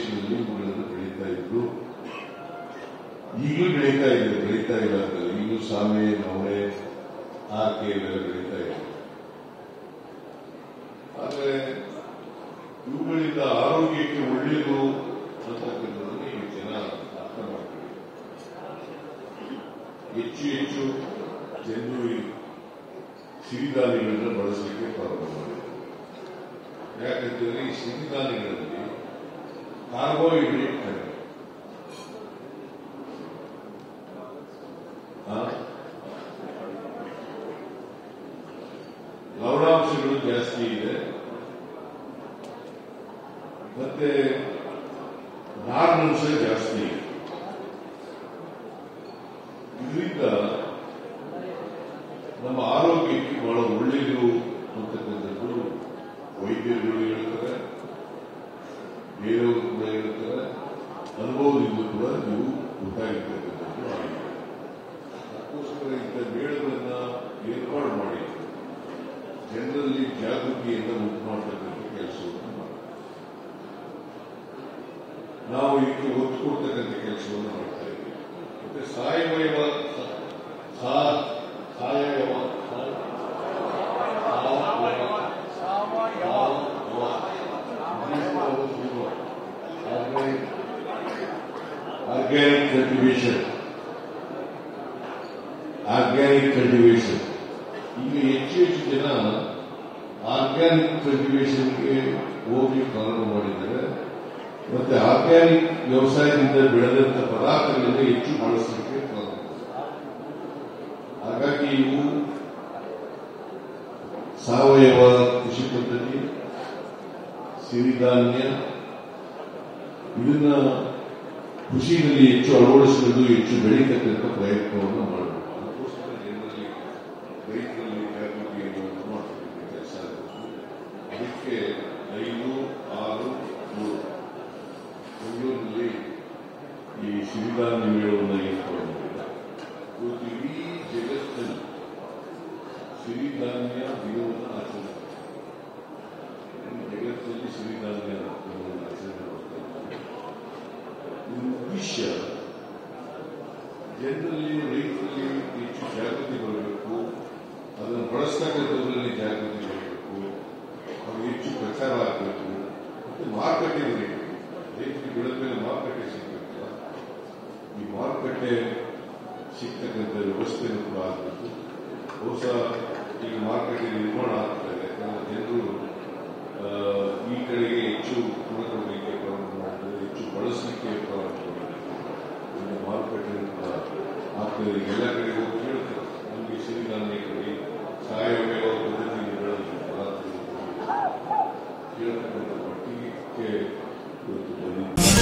ಇವುಗಳನ್ನು ಬೆಳೀತಾ ಇದ್ರು. ಈಗಲೂ ಬೆಳೀತಾ ಇದೆ, ಬೆಳೀತಾ ಇಲ್ಲ ಅಂತಲ್ಲ. ಈಗಲೂ ಸಾಮೆ, ನವಣೆ, ಆಕೆ ಇವೆಲ್ಲ ಬೆಳೀತಾ ಇದೆ. ಆದರೆ ಇವುಗಳಿಂದ ಆರೋಗ್ಯಕ್ಕೆ ಒಳ್ಳೆಯದು ಅಂತಕ್ಕಂಥದ್ದನ್ನು ಈ ಜನ ಅರ್ಥ ಮಾಡ್ತಾರೆ. ಹೆಚ್ಚು ಹೆಚ್ಚು ಜನರು ಸಿರಿಧಾನ್ಯಗಳನ್ನು ಬಳಸಲಿಕ್ಕೆ ಪ್ರಾರಂಭ ಮಾಡಿದ್ದಾರೆ. ಯಾಕಂತಂದ್ರೆ ಈ ಸಿರಿಧಾನ್ಯಗಳಲ್ಲಿ ಕಾರ್ಬೋಹೈಡ್ರೇಟ್ ಕಡಿಮೆ, ಲವಣಾಂಶಗಳು ಜಾಸ್ತಿ ಇದೆ, ಮತ್ತೆ ನಾರಿನಂಶ ಜಾಸ್ತಿ ಇದೆ. ಇದರಿಂದ ನಮ್ಮ ಆರೋಗ್ಯಕ್ಕೆ ಬಹಳ ಒಳ್ಳೆಯದು ಅಂತಕ್ಕಂಥದ್ದು ವೈದ್ಯರುಗಳು ಹೇಳ್ತಾರೆ, ಬೇರೆಯವರು ಕೂಡ ಹೇಳ್ತಾರೆ, ಅನುಭವದಿಂದ ಕೂಡ ನೀವು ಗೊತ್ತಾಗಿರ್ತಕ್ಕಂಥದ್ದು ಆಗಿದೆ. ಅದಕ್ಕೋಸ್ಕರ ಇಂಥ ಮೇಳಗಳನ್ನ ಏರ್ಪಾಡು ಮಾಡಿ ಜನರಲ್ಲಿ ಜಾಗೃತಿಯನ್ನು ಉಂಟು ಮಾಡತಕ್ಕಂಥ ಕೆಲಸವನ್ನು ಮಾಡ್ತಾರೆ. ನಾವು ಇದಕ್ಕೆ ಒತ್ತು ಕೊಡ್ತಕ್ಕಂಥ ಕೆಲಸವನ್ನು ಮಾಡ್ತಾ ಇದ್ದೀವಿ. ಮತ್ತೆ ಸಾವಯವ ಆರ್ಗ್ಯಾನಿಕ್ ಕಲ್ಟಿವೇಶನ್ ಈಗ ಹೆಚ್ಚು ಹೆಚ್ಚು ಜನ ಆರ್ಗ್ಯಾನಿಕ್ ಕಲ್ಟಿವೇಶನ್ಗೆ ಹೋಗಿ ಪ್ರಾರಂಭ ಮಾಡಿದ್ದಾರೆ. ಮತ್ತೆ ಆರ್ಗ್ಯಾನಿಕ್ ವ್ಯವಸಾಯದಿಂದ ಬೆಳೆದಂತ ಪದಾರ್ಥಗಳನ್ನು ಹೆಚ್ಚು ಬಳಸಲಿಕ್ಕೆ ಪ್ರಾರಂಭ. ಹಾಗಾಗಿ ಇವು ಸಾವಯವ ಕೃಷಿ ಪದ್ಧತಿ, ಸಿರಿಧಾನ್ಯ ಇದನ್ನ ಕೃಷಿಯಲ್ಲಿ ಹೆಚ್ಚು ಅಳವಡಿಸಿಕೊಂಡು ಹೆಚ್ಚು ಬೆಳೀತಕ್ಕಂಥ ಪ್ರಯತ್ನವನ್ನು ಮಾಡಬೇಕು. ಅದಕ್ಕೋಸ್ಕರ ಜನರಲ್ಲಿ ರೈತರಲ್ಲಿ ಜಾಗೃತಿಯನ್ನು ಮಾಡ್ತಕ್ಕಂಥ ಕೆಲಸ ಆಗಬೇಕು. ಅದಕ್ಕೆ 5, 6, 3 ಬೆಂಗಳೂರಿನಲ್ಲಿ ಈ ಸಿರಿಧಾನ್ಯ ಮೇಳವನ್ನು ಏರ್ಪಾಡು ಮಾಡಿದ್ದಾರೆ. ಇವತ್ತು ಇಡೀ ಜಗತ್ತಿನಲ್ಲಿ ಸಿರಿಧಾನ್ಯ ದಿನವನ್ನು ಆಚರಣೆ, ಜಗತ್ತಿನಲ್ಲಿ ಸಿರಿಧಾನ್ಯ ದಿನವನ್ನು ಆಚರಣೆ ಮಾಡ್ತಾ ಇದ್ದಾರೆ. ಇದು ವಿಷಯ ಜನರಲ್ಲಿ, ರೈತರಲ್ಲಿ ಹೆಚ್ಚು ಜಾಗೃತಿ ಬರಬೇಕು. ಅದನ್ನು ಬಳಸ್ತಕ್ಕಂಥದ್ರಲ್ಲಿ ಜಾಗೃತಿ ಬರಬೇಕು. ಅವ್ರಿಗೆ ಹೆಚ್ಚು ಪ್ರಚಾರ ಆಗಬೇಕು. ಮತ್ತು ಮಾರುಕಟ್ಟೆ ಬರಬೇಕು. ರೈತರಿಗೆ ಬೆಳೆದ ಮೇಲೆ ಮಾರುಕಟ್ಟೆ ಸಿಗಬೇಕಲ್ಲ, ಈ ಮಾರುಕಟ್ಟೆ ಸಿಗ್ತಕ್ಕಂಥ ವ್ಯವಸ್ಥೆನೂ ಕೂಡ ಆಗಬೇಕು. ಬಹುಶಃ ಈಗ ಮಾರುಕಟ್ಟೆ ನಿರ್ಮಾಣ ಆಗ್ತಾ ಇದೆ. ಯಾಕಂದ್ರೆ ಜನರು ಈ ಕಡೆಗೆ ಹೆಚ್ಚು ಕೊಂಡುಕೊಳ್ಳಲಿಕ್ಕೆ ಪ್ರಾರಂಭ ಮಾಡಿದರೆ, ಹೆಚ್ಚು ಬಳಸಲಿಕ್ಕೆ ಪ್ರಾರಂಭ ಮಾಡಿದರೆ ಮಾರುಕಟ್ಟೆ ಕೂಡ ಆಗ್ತದೆ. ಎಲ್ಲ ಕಡೆ ಹೋಗಿ ಕೇಳ್ತಾರೆ, ನಮಗೆ ಸಿರಿಧಾನ್ಯ ಕಡೆ ಸಾವಯವ ಪದ್ಧತಿಯಿಂದ ಬೆಳೆದ ಪದಾರ್ಥಗಳು ಕೇಳ್ತಕ್ಕಂಥ ಮಟ್ಟಿಗೆ ಇವತ್ತು ಬಂದಿದೆ.